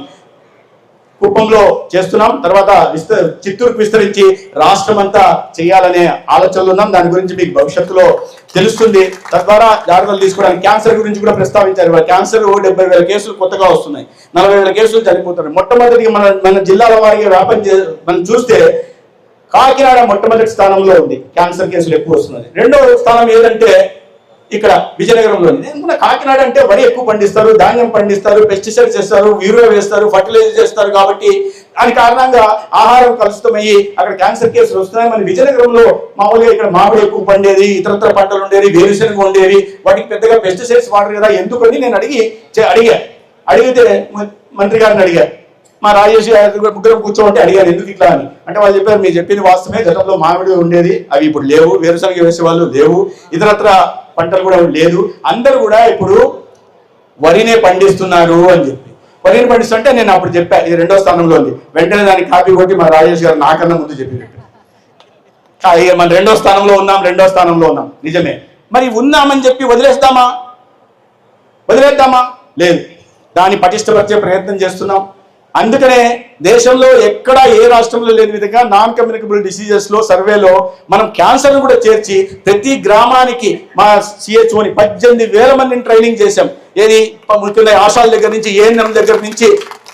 కుప్పంలో చేస్తున్నాం. తర్వాత చిత్తూరుకు విస్తరించి రాష్ట్రం అంతా చేయాలనే ఆలోచనలు ఉన్నాం. దాని గురించి మీకు భవిష్యత్తులో తెలుస్తుంది. తద్వారా జాగ్రత్తలు తీసుకోవడానికి క్యాన్సర్ గురించి కూడా ప్రస్తావించారు. క్యాన్సర్ 70,000 కేసులు కొత్తగా వస్తున్నాయి, 40,000 కేసులు చనిపోతున్నాయి. మొట్టమొదటిగా మన జిల్లాల వారికి మనం చూస్తే కాకినాడ మొట్టమొదటి స్థానంలో ఉంది, క్యాన్సర్ కేసులు ఎక్కువ వస్తున్నది. రెండో స్థానం ఏదంటే ఇక్కడ విజయనగరంలో ఉంది. ఎందుకంటే కాకినాడ అంటే వరి ఎక్కువ పండిస్తారు, ధాన్యం పండిస్తారు, పెస్టిసైడ్స్ చేస్తారు, యూరియా వేస్తారు, ఫర్టిలైజర్ చేస్తారు. కాబట్టి దాని కారణంగా ఆహారం కలుషితమయ్యి అక్కడ క్యాన్సర్ కేసులు వస్తున్నాయి. మన విజయనగరంలో మామూలుగా ఇక్కడ మామిడి ఎక్కువ పండేది, ఇతరత్ర పంటలు ఉండేవి, వేరుశనగ ఉండేవి, వాటికి పెద్దగా పెస్టిసైడ్స్ వాడరు కదా ఎందుకని నేను అడిగితే మంత్రి గారిని అడిగా, మా రాజేష్ ముగ్గురం కూర్చోమంటే అడిగారు ఎందుకు ఇట్లా అని. అంటే వాళ్ళు చెప్పారు మీరు చెప్పింది వాస్తవమే, గతంలో మామిడి ఉండేది అవి ఇప్పుడు లేవు, వేరుశనగ వేసేవాళ్ళు లేవు, ఇతరత్ర పంటలు కూడా లేదు, అందరూ కూడా ఇప్పుడు వరినే పండిస్తున్నారు అని చెప్పి. వరిని పండిస్తుంటే నేను అప్పుడు చెప్పా ఇది రెండో స్థానంలో ఉంది. వెంటనే దానికి కాపీ కొట్టి మా రాజేష్ గారు నాకన్నా ముందు చెప్పినట్టు ఇక మనం రెండో స్థానంలో ఉన్నాం నిజమే. మరి ఉన్నామని చెప్పి వదిలేద్దామా? లేదు, దాన్ని పటిష్టపరిచే ప్రయత్నం చేస్తున్నాం. అందుకనే దేశంలో ఎక్కడా ఏ రాష్ట్రంలో లేని విధంగా నాన్ కమ్యూనికబుల్ డిసీజెస్ లో సర్వేలో మనం క్యాన్సర్ కూడా చేర్చి ప్రతి గ్రామానికి మా సిహెచ్ఓని 18,000 మందిని ట్రైనింగ్ చేశాం. ఏది ముఖ్యంగా ఆశాల దగ్గర నుంచి, ఏఎన్ఎం దగ్గర నుంచి,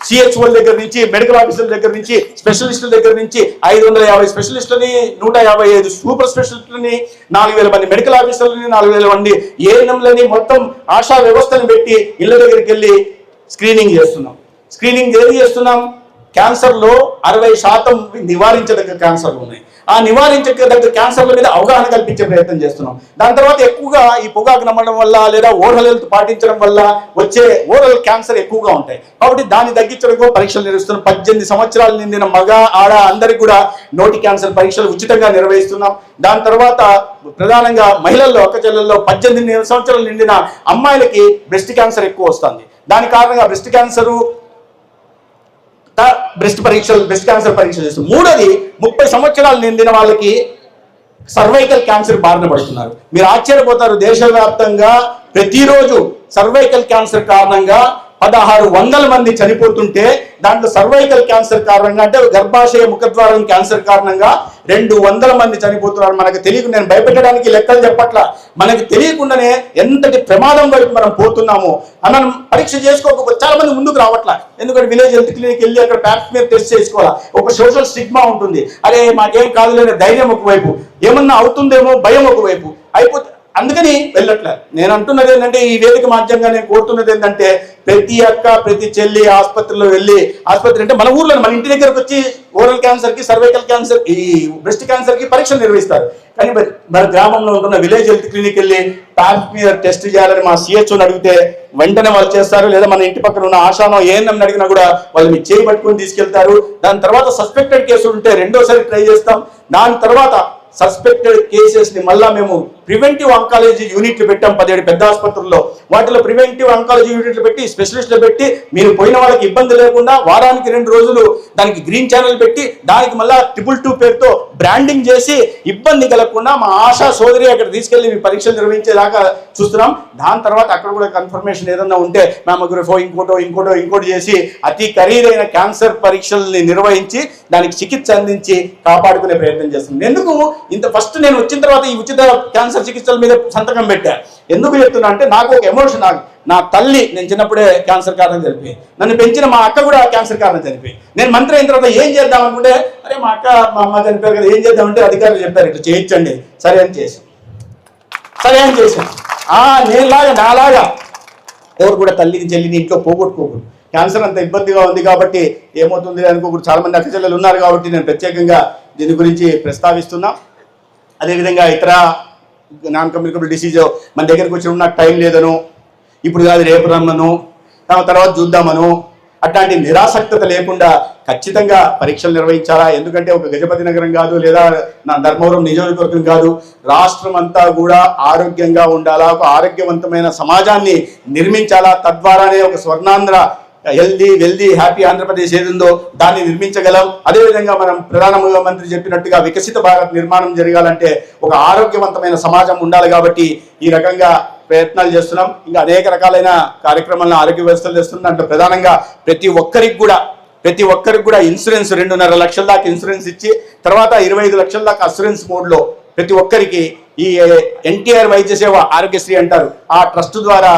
సిహెచ్ఓల దగ్గర నుంచి, మెడికల్ ఆఫీసర్ల దగ్గర నుంచి, స్పెషలిస్టుల దగ్గర నుంచి 550 స్పెషలిస్టులని, 155 సూపర్ స్పెషలిస్టులని, 4,000 మంది మెడికల్ ఆఫీసర్లని, 4,000 మంది ఏఎన్ఎంలని, మొత్తం ఆశా వ్యవస్థను పెట్టి ఇళ్ళ దగ్గరికి వెళ్ళి స్క్రీనింగ్ చేస్తున్నాం. ఏది చేస్తున్నాం? క్యాన్సర్లో 60% నివారించదగ్గ క్యాన్సర్లు ఉన్నాయి. ఆ నివారించదగ్గ క్యాన్సర్ల మీద అవగాహన కల్పించే ప్రయత్నం చేస్తున్నాం. దాని తర్వాత ఎక్కువగా ఈ పొగాకు నమ్మడం వల్ల లేదా ఓరల్ హెల్త్ పాటించడం వల్ల వచ్చే ఓరల్ క్యాన్సర్ ఎక్కువగా ఉంటాయి. కాబట్టి దాన్ని తగ్గించడానికి పరీక్షలు నిర్వహిస్తున్నాం. 18 సంవత్సరాలు నిండిన మగ ఆడ అందరికి కూడా నోటి క్యాన్సర్ పరీక్షలు ఉచితంగా నిర్వహిస్తున్నాం. దాని తర్వాత ప్రధానంగా మహిళల్లో, అక్కచెల్లెల్లో 18 సంవత్సరాలు నిండిన అమ్మాయిలకి బ్రెస్ట్ క్యాన్సర్ ఎక్కువ వస్తుంది. దాని కారణంగా బ్రెస్ట్ క్యాన్సర్ పరీక్షలు చేస్తారు. మూడోది 30 సంవత్సరాలు నిండిన వాళ్ళకి సర్వైకల్ క్యాన్సర్ బారిన పడుతున్నారు. మీరు ఆశ్చర్యపోతారు, దేశవ్యాప్తంగా ప్రతిరోజు సర్వైకల్ క్యాన్సర్ కారణంగా 1600 మంది చనిపోతుంటే దాంట్లో సర్వైకల్ క్యాన్సర్ కారణంగా, అంటే గర్భాశయ ముఖద్వారం క్యాన్సర్ కారణంగా 200 మంది చనిపోతున్నారు. మనకు తెలియకుండా, నేను భయపెట్టడానికి లెక్కలు చెప్పట్లా, మనకి తెలియకుండానే ఎంతటి ప్రమాదం వైపు మనం పోతున్నామో. మనం పరీక్ష చేసుకోకపోతే చాలా మంది ముందుకు రావట్లా. ఎందుకంటే విలేజ్ హెల్త్ క్లినిక్ వెళ్ళి అక్కడ ప్యాప్స్మియర్ టెస్ట్ చేసుకోవాలా, ఒక సోషల్ స్టిగ్మా ఉంటుంది. అరే మాకేం కాదులేని ధైర్యం ఒకవైపు, ఏమన్నా అవుతుందేమో భయం ఒకవైపు అయిపోతే అందుకని వెళ్ళట్లేదు. నేను అంటున్నది ఏంటంటే, ఈ వేదిక మాధ్యంగా నేను కోరుతున్నది ఏంటంటే, ప్రతి అక్క ప్రతి చెల్లి ఆసుపత్రిలో వెళ్ళి, ఆసుపత్రి అంటే మన ఊర్లో మన ఇంటి దగ్గరకు వచ్చి ఓరల్ క్యాన్సర్ కి, సర్వైకల్ క్యాన్సర్, ఈ బ్రెస్ట్ క్యాన్సర్ కి పరీక్షలు నిర్వహిస్తారు. కానీ మన గ్రామంలో ఉంటున్న విలేజ్ హెల్త్ క్లినిక్ వెళ్ళి ప్యాప్స్మియర్ టెస్ట్ చేయాలని మా సిహెచ్ఓని అడిగితే వెంటనే వాళ్ళు చేస్తారు. లేదా మన ఇంటి పక్కన ఉన్న ఆశానో ఏఎన్ఎం అడిగినా కూడా వాళ్ళు మీ చేయి పట్టుకొని తీసుకెళ్తారు. దాని తర్వాత సస్పెక్టెడ్ కేసులు ఉంటే రెండోసారి ట్రై చేస్తాం. దాని తర్వాత సస్పెక్టెడ్ కేసెస్ ని మళ్ళా మేము ప్రివెంటివ్ ఆంకాలజీ యూనిట్లు పెట్టాం 17 పెద్ద ఆసుపత్రుల్లో. వాటిలో ప్రివెంటివ్ ఆంకాలజీ యూనిట్లు పెట్టి, స్పెషలిస్టులు పెట్టి, మీరు పోయిన వాళ్ళకి ఇబ్బంది లేకుండా వారానికి 2 రోజులు దానికి గ్రీన్ ఛానల్ పెట్టి, దానికి మళ్ళా 222 పేరుతో బ్రాండింగ్ చేసి, ఇబ్బంది కలగకుండా మా ఆశా సోదరి అక్కడ తీసుకెళ్లి మీ పరీక్షలు నిర్వహించేదాకా చూస్తున్నాం. దాని తర్వాత అక్కడ కూడా కన్ఫర్మేషన్ ఏదన్నా ఉంటే మామోగ్రఫీ ఇంకోటి చేసి అతి ఖరీదైన క్యాన్సర్ పరీక్షల్ని నిర్వహించి దానికి చికిత్స అందించి కాపాడుకునే ప్రయత్నం చేస్తున్నాం. ఎందుకు ఇంత ఫస్ట్ నేను వచ్చిన తర్వాత ఈ ఉచిత క్యాన్సర్ చికిత్సల మీద సంతకం పెట్టా. ఎందుకు చెప్తున్నా అంటే, నాకు ఒక ఎమోషన్. నా తల్లి, నేను చిన్నప్పుడే క్యాన్సర్ కారణం చనిపోయి, నన్ను పెంచిన మా అక్క కూడా క్యాన్సర్ కారణం చనిపోయి, నేను మంత్రి అయిన తర్వాత ఏం చేద్దాం అనుకుంటే, అరే మా అక్క మా అమ్మ చనిపోయారు కదా, ఏం చేద్దామంటే అధికారులు చెప్పారు ఇట్లా చేయించండి. సరే అని చేశాను. నాలాగా ఎవరు కూడా తల్లిని చెల్లిని ఇంట్లో పోగొట్టుకోకూడదు. క్యాన్సర్ అంత ఇబ్బందిగా ఉంది కాబట్టి ఏమవుతుంది అనుకోకూడదు. చాలా మంది అక్క చెల్లెలు ఉన్నారు కాబట్టి నేను ప్రత్యేకంగా దీని గురించి ప్రస్తావిస్తున్నా. అదేవిధంగా ఇతర నాన్ కమ్యూనికబుల్ డిసీజ్ మన దగ్గరకు వచ్చి నాకు టైం లేదను, ఇప్పుడు కాదు రేపు రమ్మను, తర్వాత చూద్దామను, అట్లాంటి నిరాసక్తత లేకుండా ఖచ్చితంగా పరీక్షలు నిర్వహించాలా. ఎందుకంటే ఒక గజపతి నగరం కాదు, లేదా నా ధర్మవరం నియోజకవర్గం కాదు, రాష్ట్రం అంతా కూడా ఆరోగ్యంగా ఉండాలా, ఒక ఆరోగ్యవంతమైన సమాజాన్ని నిర్మించాలా. తద్వారానే ఒక స్వర్ణాంధ్ర, వెల్దీ హ్యాపీ ఆంధ్రప్రదేశ్ ఏదుందో దాన్ని నిర్మించగలం. అదేవిధంగా మనం ప్రధానమంత్రి చెప్పినట్టుగా వికసిత భారత్ నిర్మాణం జరగాలంటే ఒక ఆరోగ్యవంతమైన సమాజం ఉండాలి. కాబట్టి ఈ రకంగా ప్రయత్నాలు చేస్తున్నాం. ఇంకా అనేక రకాలైన కార్యక్రమాలను ఆరోగ్య వ్యవస్థలు చేస్తున్నాం. అంటే ప్రధానంగా ప్రతి ఒక్కరికి కూడా ఇన్సూరెన్స్ 2.5 లక్షల దాకా ఇన్సూరెన్స్ ఇచ్చి, తర్వాత 25 లక్షల దాకా అసూరెన్స్ మోడ్లో ప్రతి ఒక్కరికి ఈ ఎన్టీఆర్ వైద్య సేవ ఆరోగ్యశ్రీ అంటారు, ఆ ట్రస్ట్ ద్వారా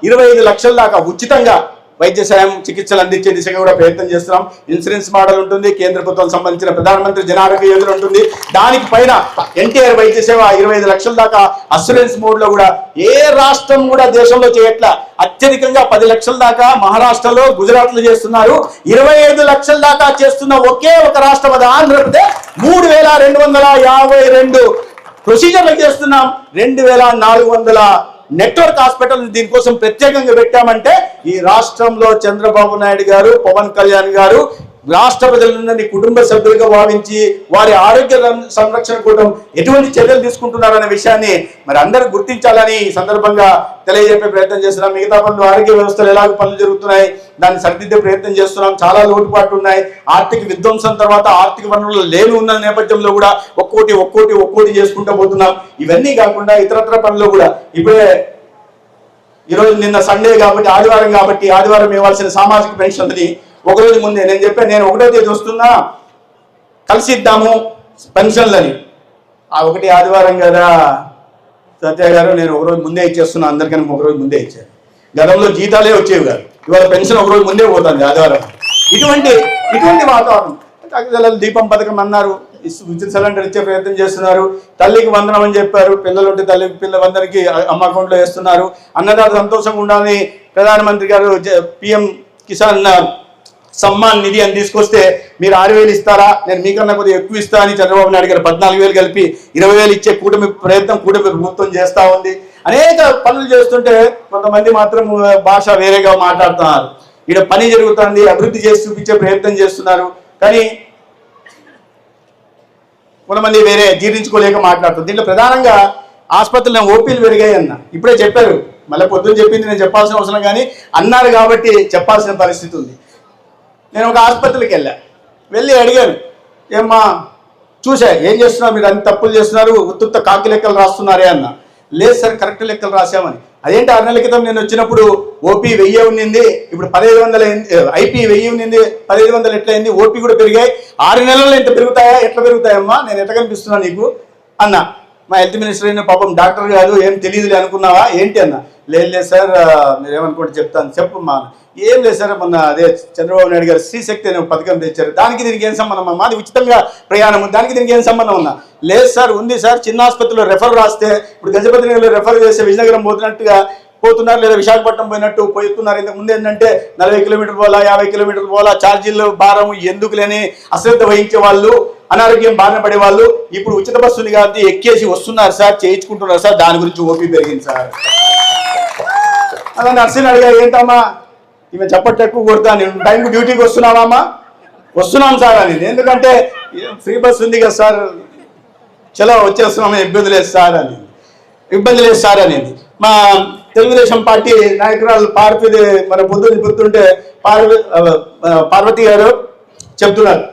25 లక్షల దాకా ఉచితంగా వైద్య సాయం చికిత్సలు అందించే దిశగా కూడా ప్రయత్నం చేస్తున్నాం. ఇన్సూరెన్స్ మోడల్ ఉంటుంది, కేంద్ర ప్రభుత్వం సంబంధించిన ప్రధానమంత్రి జన ఆరోగ్య యోజన ఉంటుంది, దానికి పైన ఎన్టీఆర్ వైద్య సేవ 25 లక్షల దాకా అసూరెన్స్ మోడ్ లో కూడా ఏ రాష్ట్రం కూడా దేశంలో చేయట్లా. అత్యధికంగా 10 లక్షల దాకా మహారాష్ట్రలో, గుజరాత్ లో చేస్తున్నారు. 25 లక్షల దాకా చేస్తున్న ఒకే ఒక రాష్ట్రం అది ఆంధ్రప్రదేశ్. 3252 ప్రొసీజర్లు చేస్తున్నాం. 2400 నెట్వర్క్ హాస్పిటల్ దీనికోసం ప్రత్యేకంగా పెట్టామంటే ఈ రాష్ట్రంలో చంద్రబాబు నాయుడు గారు, పవన్ కళ్యాణ్ గారు రాష్ట్ర ప్రజలందరినీ కుటుంబ సభ్యులుగా భావించి వారి ఆరోగ్య సంరక్షణ కోసం ఎటువంటి చర్యలు తీసుకుంటున్నారనే విషయాన్ని మరి అందరూ గుర్తించాలని ఈ సందర్భంగా తెలియజెప్పే ప్రయత్నం చేస్తున్నాం. మిగతా పనులు ఆరోగ్య వ్యవస్థలు ఎలాగ పనులు జరుగుతున్నాయి దాన్ని సరిదిద్దే ప్రయత్నం చేస్తున్నాం. చాలా లోటుపాట్లు ఉన్నాయి. ఆర్థిక విధ్వంసం తర్వాత ఆర్థిక వనరులు లేని ఉన్న నేపథ్యంలో కూడా ఒక్కోటి చేసుకుంటూ పోతున్నాం. ఇవన్నీ కాకుండా ఇతరత్ర పనులు కూడా ఇప్పుడే ఈరోజు నిన్న సండే కాబట్టి ఆదివారం ఇవ్వాల్సిన సామాజిక పెన్షన్లని ఒకరోజు ముందే నేను చెప్పాను, నేను 1వ తేదీ వస్తున్నా కలిసి ఇద్దాము పెన్షన్లని. ఆ 1 ఆదివారం కదా సత్య గారు, నేను ఒకరోజు ముందే ఇచ్చేస్తున్నా అందరికని ఒకరోజు ముందే ఇచ్చాను. గతంలో జీతాలే వచ్చేవి కాదు, ఇవాళ పెన్షన్ ఒకరోజు ముందే పోతుంది ఆదివారం. ఇటువంటి వాతావరణం. దీపం పథకం అన్నారు, ఉచిత సిలిండర్ ఇచ్చే ప్రయత్నం చేస్తున్నారు. తల్లికి వందనం అని చెప్పారు, పిల్లలుంటే పిల్లలందరికీ అమ్మ అకౌంట్లో వేస్తున్నారు. అన్నదాత సంతోషంగా ఉండాలని ప్రధానమంత్రి గారు PM కిసాన్ సమ్మాన్ నిధి అని తీసుకొస్తే మీరు 6,000 ఇస్తారా, నేను మీకన్నా కొద్దిగా ఎక్కువ ఇస్తా అని చంద్రబాబు నాయుడు గారు 14,000 కలిపి 20,000 ఇచ్చే కూటమి ప్రభుత్వం చేస్తూ ఉంది. అనేక పనులు చేస్తుంటే కొంతమంది మాత్రం భాష వేరేగా మాట్లాడుతున్నారు. ఇక్కడ పని జరుగుతుంది, అభివృద్ధి చేసి చూపించే ప్రయత్నం చేస్తున్నారు. కానీ కొంతమంది వేరే జీర్ణించుకోలేక మాట్లాడుతుంది. దీంట్లో ప్రధానంగా ఆసుపత్రులు ఓపీలు పెరిగాయి అన్న, ఇప్పుడే చెప్పారు. మళ్ళీ పొద్దున్న చెప్పింది నేను చెప్పాల్సిన అవసరం కానీ అన్నారు కాబట్టి చెప్పాల్సిన పరిస్థితి ఉంది. నేను ఒక ఆసుపత్రికి వెళ్ళి అడిగాను, ఏమ్మా చూసా ఏం చేస్తున్నారు మీరు, అన్ని తప్పులు చేస్తున్నారు, ఉత్తుత్త కాకి లెక్కలు రాస్తున్నారే అన్న. లేదు సార్ కరెక్ట్ లెక్కలు రాసామని. అదేంటి 6 నెలల క్రితం నేను వచ్చినప్పుడు ఓపీ 1000 ఉన్నింది, ఇప్పుడు 1500 ఐపీ 1000 ఉన్నింది, 1500 ఎట్లయింది, ఓపీ కూడా పెరిగాయి. 6 నెలల్లో ఇంత పెరుగుతాయా, ఎట్లా పెరుగుతాయమ్మా, నేను ఎట్లా కనిపిస్తున్నా నీకు అన్న. మా హెల్త్ మినిస్టర్ అయిన పాపం డాక్టర్ కాదు, ఏం తెలియదులే అనుకున్నావా ఏంటి అన్న. లేదు సార్ మీరు ఏమనుకుంటే చెప్తాను చెప్పమ్మా. ఏం లేదు సార్, మొన్న అదే చంద్రబాబు నాయుడు గారు శ్రీశక్తి అనే పథకం తెచ్చారు, దానికి దీనికి ఏం సంబంధం అమ్మా, అది ఉచితంగా ప్రయాణం, దానికి దీనికి ఏం సంబంధం ఉన్నా. లేదు సార్ ఉంది సార్, చిన్న ఆసుపత్రిలో రెఫర్ రాస్తే ఇప్పుడు గజపతి నగర్లో రెఫర్ చేస్తే విజయనగరం పోతున్నట్టుగా పోతున్నారు, లేదా విశాఖపట్నం పోతున్నారు. ఇంతకు ముందు ఏంటంటే 40 కిలోమీటర్లు పోలా, 50 కిలోమీటర్లు పోలా, ఛార్జీలు భారం ఎందుకు లేని అశ్రద్ధ వహించే వాళ్ళు, అనారోగ్యం బారిన పడే వాళ్ళు ఇప్పుడు ఉచిత బస్సు ఉంది కాబట్టి ఎక్కేసి వస్తున్నారు సార్, చేయించుకుంటున్నారు సార్, దాని గురించి ఓపీ పెరిగింది సార్. అలా నర్సింగ్ అడిగా, ఏంటమ్మా ఈమె చెప్పట్టు ఎక్కువ కొడతా, నేను టైంకి డ్యూటీకి వస్తున్నావమ్మా, వస్తున్నాం సార్ అని. ఎందుకంటే ఫ్రీ బస్ ఉంది కదా సార్, చలో వచ్చేస్తున్నామా, ఇబ్బంది లేదు సార్ అనేది. మా తెలుగుదేశం పార్టీ నాయకురాలు మన పొద్దున్న గుర్తుంటే పార్వతి గారు చెప్తున్నారు,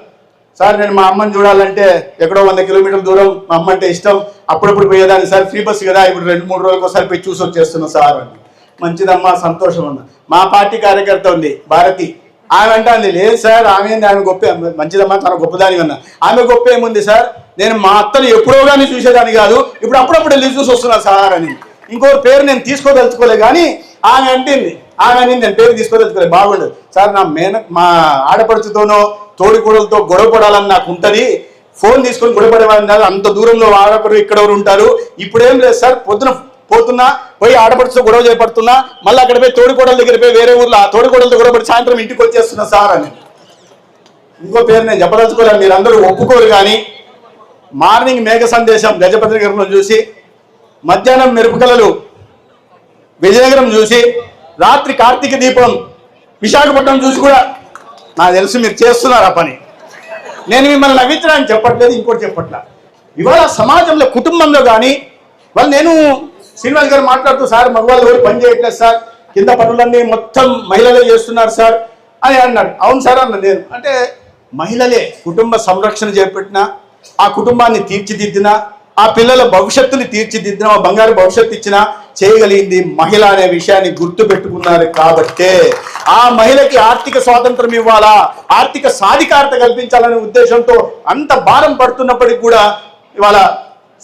సార్ నేను మా అమ్మని చూడాలంటే ఎక్కడో 100 కిలోమీటర్ల దూరం, మా అమ్మ అంటే ఇష్టం, అప్పుడప్పుడు పోయేదాన్ని సార్, ఫ్రీ బస్ కదా ఇప్పుడు 2-3 రోజులకు ఒకసారి పోయి చూసి వచ్చేస్తున్నా సార్ అని. మంచిదమ్మా, సంతోషం అన్న. మా పార్టీ కార్యకర్త ఉంది భారతి, ఆమె అంటుంది, లేదు సార్ ఆమె గొప్ప, మంచిదమ్మా తన గొప్పదాని అన్న. ఆమె గొప్ప ఏముంది సార్, నేను మా అత్తను ఎప్పుడో కానీ చూసేదాన్ని కాదు, ఇప్పుడు అప్పుడప్పుడు వెళ్ళి చూసి వస్తున్నా సార్ అని. ఇంకోటి పేరు నేను తీసుకోదలుచుకోలే కానీ ఆమె అనింది, నేను పేరు తీసుకోదలుచుకోలేదు, బాగుండదు సార్, మా ఆడపడుచుతోనో తోడికోడలతో గొడవ పడాలని నాకు ఉంటుంది, ఫోన్ తీసుకొని గొడవ పడేవాళ్ళు, అంత దూరంలో ఆడపడు ఇక్కడెవరు ఉంటారు, ఇప్పుడేం లేదు సార్, పోతున్నా పోయి ఆడపడుచుతో గొడవ చేపడుతున్నా, మళ్ళీ అక్కడ పోయి తోడికోడల దగ్గర పోయి వేరే ఊర్లో ఆ తోడికోడలతో గొడవపడి సాయంత్రం ఇంటికి వచ్చేస్తున్నా సార్ అని. ఇంకో పేరు నేను చెప్పదలుచుకోలేదు, మీరు అందరూ ఒప్పుకోరు కానీ మార్నింగ్ మేఘ సందేశం గజపతి నగరంలో చూసి, మధ్యాహ్నం మెరుపుకలలు విజయనగరం చూసి, రాత్రి కార్తీక దీపం విశాఖపట్నం చూసి కూడా నాకు తెలుసు మీరు చేస్తున్నారు ఆ పని. నేను మిమ్మల్ని నవ్వించడానికి చెప్పట్లేదు, ఇంకోటి చెప్పట్లా. ఇవాళ సమాజంలో కుటుంబంలో కానీ నేను శ్రీనివాస్ గారు మాట్లాడుతూ, సార్ మగవాళ్ళు ఎవరు పని చేయట్లేదు సార్, కింద పనులన్నీ మొత్తం మహిళలే చేస్తున్నారు సార్ అని అన్నాడు. అవును సార్ అన్న నేను, అంటే మహిళలే కుటుంబ సంరక్షణ చేపట్టినా, ఆ కుటుంబాన్ని తీర్చిదిద్దినా, ఆ పిల్లల భవిష్యత్తుని తీర్చిదిద్దిన, బంగారు భవిష్యత్తు ఇచ్చినా చేయగలిగింది మహిళ అనే విషయాన్ని గుర్తు పెట్టుకున్నారు. కాబట్టే ఆ మహిళకి ఆర్థిక స్వాతంత్రం ఇవ్వాలా, ఆర్థిక సాధికారత కల్పించాలనే ఉద్దేశంతో అంత భారం పడుతున్నప్పటికీ కూడా ఇవాళ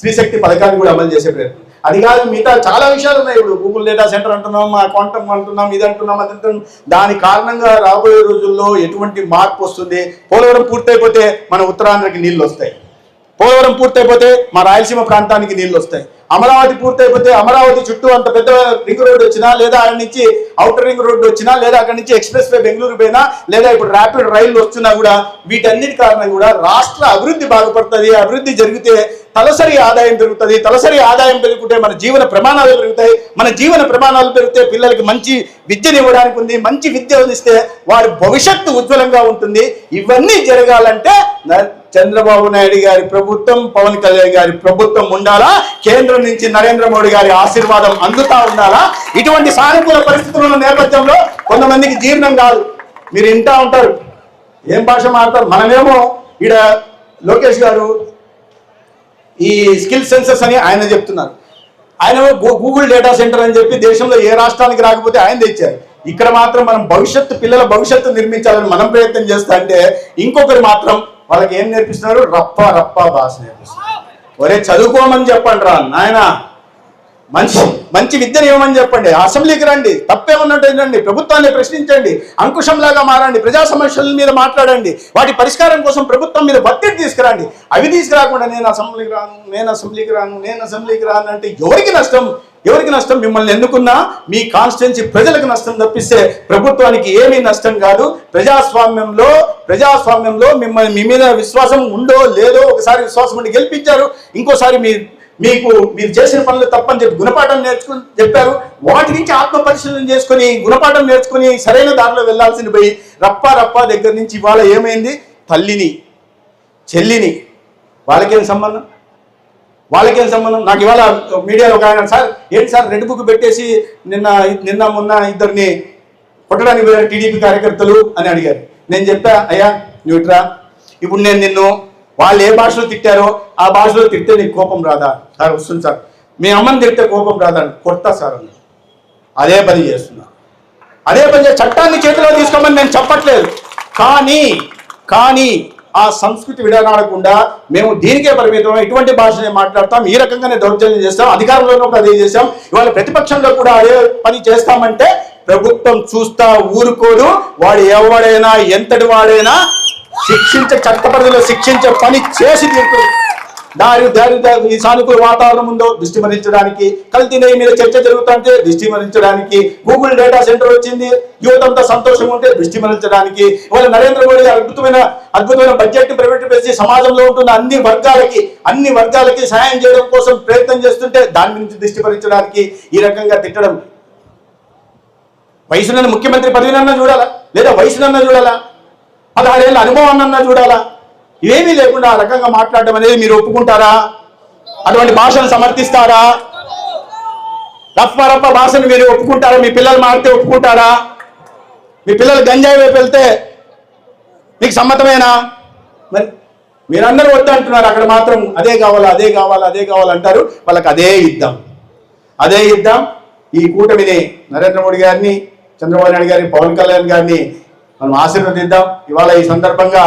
శ్రీశక్తి పథకాన్ని కూడా అమలు చేసే ప్రయత్నం. అది కాదు, మిగతా చాలా విషయాలు ఉన్నాయి. ఇప్పుడు గూగుల్ డేటా సెంటర్ అంటున్నాం, క్వాంటమ్ అంటున్నాం, ఇది అంటున్నాం, అది అంటున్నాం. దాని కారణంగా రాబోయే రోజుల్లో ఎటువంటి మార్పు వస్తుంది? పోలవరం పూర్తయిపోతే మన ఉత్తరాంధ్రకి నీళ్ళు వస్తాయి, పోలవరం పూర్తయిపోతే మా రాయలసీమ ప్రాంతానికి నీళ్ళు వస్తాయి, అమరావతి పూర్తయిపోతే అమరావతి చుట్టూ అంత పెద్ద రింగ్ రోడ్ వచ్చినా, లేదా అక్కడి నుంచి అవుటర్ రింగ్ రోడ్డు వచ్చినా, లేదా అక్కడి నుంచి ఎక్స్ప్రెస్ వే బెంగళూరు పోయినా, లేదా ఇప్పుడు ర్యాపిడ్ రైళ్లు వస్తున్నా కూడా వీటన్నిటి కారణంగా కూడా రాష్ట్ర అభివృద్ధి బాగుపడుతుంది. అభివృద్ధి జరిగితే తలసరి ఆదాయం పెరుగుతుంది. తలసరి ఆదాయం పెరుగుతుంటే మన జీవన ప్రమాణాలు పెరుగుతాయి. మన జీవన ప్రమాణాలు పెరిగితే పిల్లలకి మంచి విద్యను ఇవ్వడానికి ఉంది. మంచి విద్య అందిస్తే వారి భవిష్యత్తు ఉజ్వలంగా ఉంటుంది. ఇవన్నీ జరగాలంటే చంద్రబాబు నాయుడు గారి ప్రభుత్వం, పవన్ కళ్యాణ్ గారి ప్రభుత్వం ఉండాలా, కేంద్రం నుంచి నరేంద్ర మోడీ గారి ఆశీర్వాదం అందుతా ఉండాలా. ఇటువంటి సానుకూల పరిస్థితుల నేపథ్యంలో కొంతమందికి జీర్ణం కాదు. మీరు వింటా ఉంటారు, ఏం భాష మాట్లాడతారు. మనమేమో ఈడ లోకేష్ గారు ఈ స్కిల్ సెన్సస్ అని ఆయన చెప్తున్నారు. ఆయన గూగుల్ డేటా సెంటర్ అని చెప్పి దేశంలో ఏ రాష్ట్రానికి రాకపోతే ఆయన తెచ్చారు. ఇక్కడ మాత్రం మనం పిల్లల భవిష్యత్తు నిర్మించాలని మనం ప్రయత్నం చేస్తా అంటే ఇంకొకరు మాత్రం వాళ్ళకి ఏం నేర్పిస్తున్నారు? రప్ప భాష నేర్పిస్తున్నారు. ఒరే చదువుకోమని చెప్పండి రా నాయన, మంచి విద్యను ఇవ్వమని చెప్పండి, అసెంబ్లీకి రండి, తప్పేమన్నట్టు రండి, ప్రభుత్వాన్ని ప్రశ్నించండి, అంకుశంలాగా మారండి, ప్రజా సమస్యల మీద మాట్లాడండి, వాటి పరిష్కారం కోసం ప్రభుత్వం మీద ఒత్తిడి తీసుకురండి. అవి తీసుకురాకుండా నేను అసెంబ్లీకి రాను అంటే ఎవరికి నష్టం? మిమ్మల్ని ఎన్నుకున్నా మీ కాన్స్టిట్యున్సీ ప్రజలకు నష్టం తప్పిస్తే ప్రభుత్వానికి ఏమీ నష్టం కాదు. ప్రజాస్వామ్యంలో మీ మీద విశ్వాసం ఉందో లేదో, ఒకసారి విశ్వాసం ఉండి గెలిపించారు, ఇంకోసారి మీరు చేసిన పనులు తప్పని చెప్పి గుణపాఠం నేర్చుకుని చెప్పారు. వాటి నుంచి ఆత్మ పరిశీలన చేసుకుని గుణపాఠం నేర్చుకుని సరైన దారిలో వెళ్లాల్సింది పోయి రప్ప దగ్గర నుంచి ఇవాళ ఏమైంది? తల్లిని, చెల్లిని, వాళ్ళకేం సంబంధం? నాకు ఇవాళ మీడియాలో ఒక ఆయన, సార్ ఏంటి సార్ రెడ్ బుక్ పెట్టేసి నిన్న మొన్న ఇద్దరిని కొట్టడానికి వెళ్ళారు టీడీపీ కార్యకర్తలు అని అడిగారు. నేను చెప్పా, అయ్యా నువ్వు ఇట్రా, ఇప్పుడు నేను నిన్ను వాళ్ళు ఏ భాషలో తిట్టారో ఆ భాషలో తిడితే నీకు కోపం రాదా? సార్ వస్తుంది సార్. మీ అమ్మని తిడితే కోపం రాదా? కొడతా సార్ అని అదే పని చేస్తున్నా. చట్టాన్ని చేతిలో తీసుకోమని నేను చెప్పట్లేదు, కానీ ఆ సంస్కృతి విడనాడకుండా మేము దీనికే పరిమితం, ఇటువంటి భాషనే మాట్లాడతాం, ఈ రకంగానే దౌర్జన్యం చేస్తాం, అధికారంలోనూ అదే చేస్తాం, ఇవాళ ప్రతిపక్షంలో కూడా అదే పని చేస్తామంటే ప్రభుత్వం చూస్తా ఊరుకోదు. వాడు ఎవడైనా ఎంతటి వాడైనా చట్ట పరిధిలో శిక్షించే పని చేసి తీరుతుంది. ఈ సానుకూల వాతావరణం ఉందో దృష్టి మరించడానికి, కల్తీ నెయ్యి మీద చర్చ జరుగుతుంటే దృష్టి మరించడానికి, గూగుల్ డేటా సెంటర్ వచ్చింది, యువతంతా సంతోషంగా ఉంటే దృష్టి మరించడానికి, ఇవాళ నరేంద్ర మోడీ అద్భుతమైన బడ్జెట్ ప్రైవేట్ చేసి సమాజంలో ఉంటున్న అన్ని వర్గాలకి సహాయం చేయడం కోసం ప్రయత్నం చేస్తుంటే దాని నుంచి దృష్టి మరించడానికి ఈ రకంగా తిట్టడం. వయసునన్న ముఖ్యమంత్రి పదవినన్నా చూడాలా, లేదా వయసునన్నా చూడాలా, 16 ఏళ్ళ అనుభవాన్నన్నా చూడాలా? ఏమీ లేకుండా ఆ రకంగా మాట్లాడడం అనేది మీరు ఒప్పుకుంటారా? అటువంటి భాషను సమర్థిస్తారా? రప్ప భాషను మీరు ఒప్పుకుంటారా? మీ పిల్లలు మారితే ఒప్పుకుంటారా? మీ పిల్లలు గంజాయి వైపు వెళ్తే మీకు సమ్మతమేనా? మరి మీరందరూ వద్దంటున్నారు, అక్కడ మాత్రం అదే కావాలి అంటారు. వాళ్ళకి అదే ఇద్దాం. ఈ కూటమిని, నరేంద్ర మోడీ గారిని, చంద్రబాబు నాయుడు గారిని, పవన్ కళ్యాణ్ గారిని మనం ఆశీర్వదిద్దాం. ఇవాళ ఈ సందర్భంగా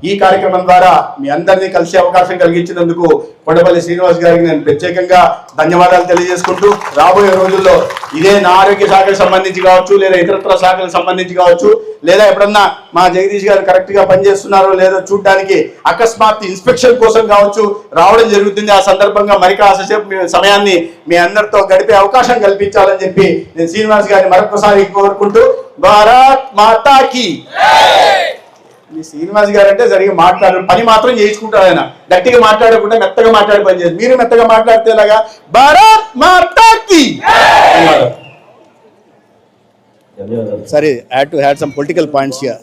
ఈ కార్యక్రమం ద్వారా మీ అందరినీ కలిసే అవకాశం కలిగించినందుకు కొండపల్లి శ్రీనివాస్ గారికి నేను ప్రత్యేకంగా ధన్యవాదాలు తెలియజేసుకుంటూ, రాబోయే రోజుల్లో ఇదే నా ఆరోగ్య శాఖకు సంబంధించి కావచ్చు, లేదా ఇతరత్ర శాఖలకు సంబంధించి కావచ్చు, లేదా ఎప్పుడన్నా మా జగదీష్ గారు కరెక్ట్ గా పనిచేస్తున్నారో లేదో చూడడానికి అకస్మాత్ ఇన్స్పెక్షన్ కోసం కావచ్చు రావడం జరుగుతుంది. ఆ సందర్భంగా మరి కాసేపు సమయాన్ని మీ అందరితో గడిపే అవకాశం కల్పించాలని చెప్పి నేను శ్రీనివాస్ గారిని మరొకసారి కోరుకుంటూ, భారత్ మాతాకి. మీ శ్రీనివాస్ గారు అంటే సరిగా మాట్లాడారు, పని మాత్రం చేయించుకుంటారు. ఆయన గట్టిగా మాట్లాడకుండా మెత్తగా మాట్లాడి పని చేస్తారు. మీరు మెత్తగా మాట్లాడితే ఎలాగా? భారత్ మాతాకి. Sorry, I had to add some political points here.